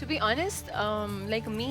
To be honest, like me,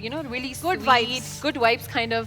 really Good sweet, good vibes kind of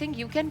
think you can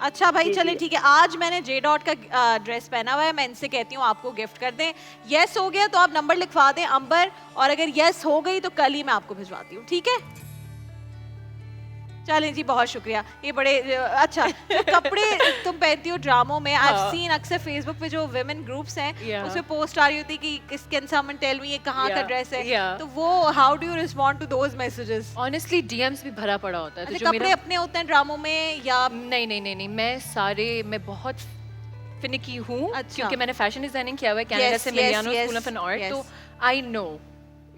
اچھا بھائی چلے ٹھیک ہے, آج میں نے جے ڈاٹ کا ڈریس پہنا ہوا ہے, میں ان سے کہتی ہوں آپ کو گفٹ کر دیں. یس ہو گیا تو آپ نمبر لکھوا دیں امبر, اور اگر یس ہو گئی تو کل ہی میں آپ کو بھجواتی ہوں, ٹھیک ہے؟ چلیں جی, بہت شکریہ. یہ بڑے اچھا کپڑے تم پہنتی ہو ڈراموں میں, آئی ہیو سین اکثر فیس بک پہ جو ویمن گروپس ہیں اس پہ پوسٹ آ رہی ہوتی کہ کین سمن ٹیل می یہ کہاں کا ڈریس ہے, تو وہ how do you respond to those messages? Honestly DMs بھی بھرا پڑا ہوتا ہے. کپڑے اپنے ہوتے ہیں ڈراموں میں یا نہیں, میں بہت فنکی ہوں کیونکہ میں نے فیشن ڈیزائننگ کیا ہوا ہے کینیڈا سے, Milano school of an art, تو I know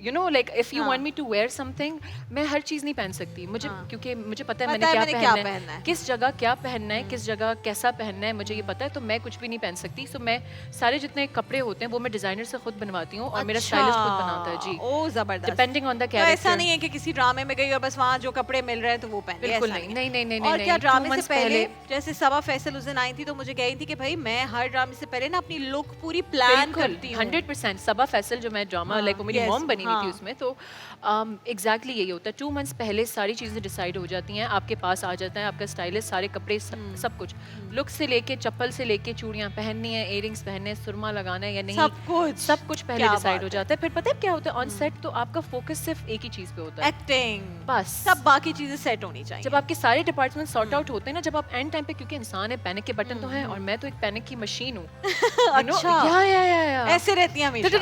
you know like if you want me to wear something, میں ہر چیز نہیں پہن سکتی, مجھے کیونکہ مجھے پتا ہے میں نے کیا پہننا ہے, کس جگہ کیا پہننا ہے, کس جگہ کیسا پہننا ہے, مجھے یہ پتا ہے, تو میں کچھ بھی نہیں پہن سکتی. سو میں سارے جتنے کپڑے ہوتے ہیں وہ میں ڈیزائنر سے خود بنواتی ہوں اور میرا اسٹائلسٹ خود بناتا ہے. جی او زبردست. Depending on the character. ایسا نہیں ہے کہ کسی ڈرامے میں گئی اور بس وہاں جو کپڑے مل رہے ہیں تو وہ پہن لے, بالکل نہیں. اور کیا ڈرامے سے پہلے جیسے صبا فیصل اس دن آئی تھی تو مجھے کہی تھی کہ بھائی میں ہر ڈرامے سے پہلے نا اپنی لک پوری پلان کرتی ہوں. 100% صبا فیصل جو میں ڈرامہ لائک میری موم بنی ہوئی تھی اس میں, تو ایگزیکٹلی یہی ہوتا ہے. 2 months پہلے ساری چیزیں ڈیسائیڈ ہو جاتی ہیں, آپ کے پاس آ جاتا ہے آپ کا اسٹائلسٹ, سارے کپڑے سب کچھ, لک سے لے کے چپل سے لے کے چوڑیاں پہننی ہے, ایئر رنگس پہننے, سرما لگانا ہے یا نہیں, سب کچھ پہلے ڈیسائیڈ ہو جاتا ہے. پھر پتہ ہے کیا ہوتا ہے آن سیٹ, تو آپ کا فوکس صرف ایک ہی چیز پہ ہوتا ہے, ایکٹنگ, بس. سب باقی چیزیں سیٹ ہونی چاہیے. جب آپ کے سارے ڈپارٹمنٹ سارٹ آؤٹ ہوتے ہیں نا, جب آپ اینڈ ٹائم پہ, کیونکہ انسان ہے, پینک کے بٹن تو ہیں, اور میں تو ایک پینک کی مشین ہوں. اچھا ایسے رہتی ہیں ہمیشہ,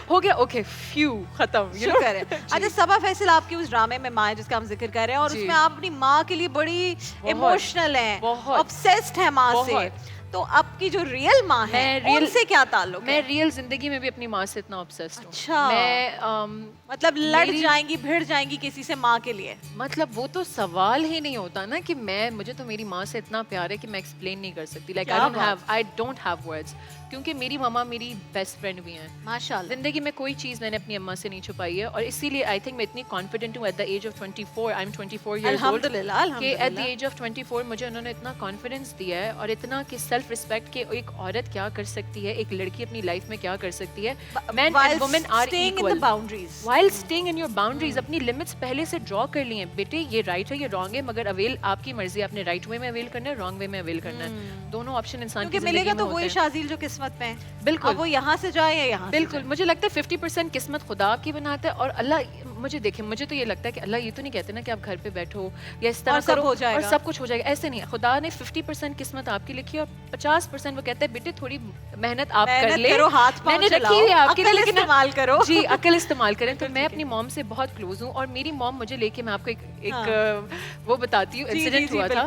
ہو گیا اوکے فیو ختم. شکر ہے. اچھا صبا فیصل آپ کی اس ڈرامے میں ماں ہے جس کا ہم ذکر کر رہے ہیں, اور اس میں آپ اپنی ماں کے لیے بڑی ایموشنل ہیں, obsessed ہیں ماں سے, تو آپ کی جو ریئل ماں ہے ان سے کیا تعلق ہے؟ میں ریئل زندگی میں بھی اپنی ماں سے اتنا obsessed ہوں. اچھا میں مطلب لڑ جائیں گی, بھڑ جائیں گی کسی سے ماں کے لیے؟ مطلب وہ تو سوال ہی نہیں ہوتا نا کہ مجھے تو میری ماں سے اتنا پیار ہے کہ میں ایکسپلین نہیں کر سکتی. Like I don't have words, کیونکہ میری ماما میری بیسٹ فرینڈ بھی ہیں. ماشاءاللہ. زندگی میں کوئی چیز میں نے اپنی اماں سے نہیں چھپائی ہے, اور اسی لیے آئی تھنک میں اتنی کانفیڈنٹ ہوں at the age of 24, I am 24 years old, کہ ایٹ دا ایج آف 24 مجھے انہوں نے اتنا کانفیڈنس دیا ہے, اور اتنا کہ سیلف رسپیکٹ کہ ایک عورت کیا کر سکتی ہے, ایک لڑکی اپنی لائف میں کیا کر سکتی ہے. Men and women are equal while staying in your boundaries. اپنی لمٹس پہلے سے ڈرا کر لی ہیں, بیٹے یہ رائٹ ہے یہ رانگ ہے, مگر اویل آپ کی مرضی, آپ نے رائٹ وے میں اویل کرنا ہے, رانگ وے میں اویل کرنا ہے. دونوں آپشن انسان کی زندگی میں ہوتے ہیں. ملے گا تو وہی شازیل جو قسمت میں ہے. بالکل وہ یہاں سے جائے یا یہاں. بالکل. مجھے لگتا ہے 50% قسمت خدا کی بناتا ہے, اور اللہ مجھے دیکھیں, مجھے تو یہ لگتا ہے کہ اللہ یہ تو نہیں کہتے نا کہ آپ گھر پہ بیٹھو یا اس طرح کرو اور سب کچھ ہو جائے گا, ایسے نہیں. خدا نے 50% قسمت آپ کی لکھی, اور 50% وہ کہتا ہے بیٹے تھوڑی محنت آپ کر لیں, میں نے رکھی ہے آپ کے لیے, لیکن استعمال کرو. جی عقل استعمال کریں. تو میں اپنی موم سے بہت کلوز ہوں, اور میری موم مجھے لے کے, میں آپ کو ایک وہ بتاتی ہوں, انسیڈنٹ ہوا تھا.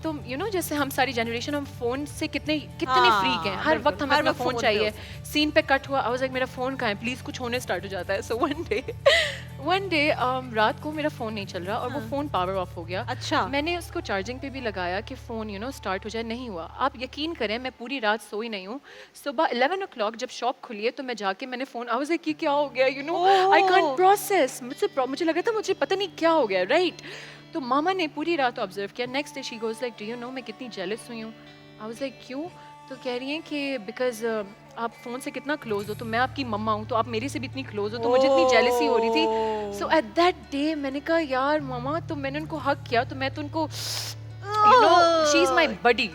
تو یو نو جیسے ہم ساری جنریشن, ہم فون سے کتنے فریک ہیں, ہر وقت ہمیں اپنا فون چاہیے. سین پہ کٹ ہوا, آئی واز لائک میرا فون کہاں ہے, پلیز کچھ ہونے اسٹارٹ ہو جاتا ہے. سو ون ڈے رات کو میرا فون نہیں چل رہا, اور وہ فون پاور آف ہو گیا. اچھا. میں نے اس کو چارجنگ پہ بھی لگایا کہ فون یو نو اسٹارٹ ہو جائے, نہیں ہوا. آپ یقین کریں میں پوری رات سوئی نہیں ہوں. صبح 11 o'clock جب شاپ کھلی ہے تو میں جا کے میں نے فون, آئی واز لائک کیا ہو گیا, you know I can't process. مجھے لگا تھا مجھے پتہ نہیں کیا ہو گیا, رائٹ. تو ماما نے پوری رات آبزرو کیا. Next day she goes like do you know میں کتنی جیلس ہوئی ہوں. آئی واز لائک کیوں؟ تو کہہ رہی ہیں کہ بیکاز آپ فون سے کتنا کلوز ہو, تو میں آپ کی مما ہوں, تو آپ میرے سے بھی اتنی کلوز ہو, تو مجھے اتنی جیلسی ہو رہی تھی. سو ایٹ دیٹ ڈے میں نے کہا یار ماما, تو میں نے ان کو حق کیا, تو میں تو ان کو you know she is my buddy.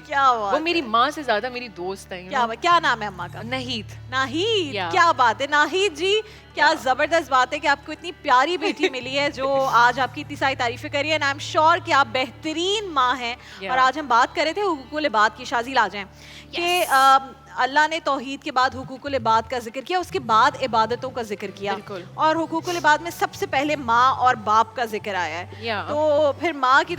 وہ میری ماں سے زیادہ میری دوست ہے. کیا نام ہے اماں کا؟ ناہید. ناہید, کیا بات ہے ناہید جی, کیا زبردست بات ہے کہ آپ کو اتنی پیاری بیٹی ملی ہے جو آج آپ کی اتنی ساری تعریفیں کری ہے. اینڈ آئی ایم شیور کہ آپ بہترین ماں ہیں. اور آج ہم بات کر رہے تھے حقوق العباد کی. شازیل آ جائیں کہ اللہ نے توحید کے بعد حقوق العباد کا ذکر کیا, اس کے بعد عبادتوں کا ذکر کیا, اور حقوق العباد میں سب سے پہلے ماں اور باپ کا ذکر آیا ہے. تو پھر ماں کی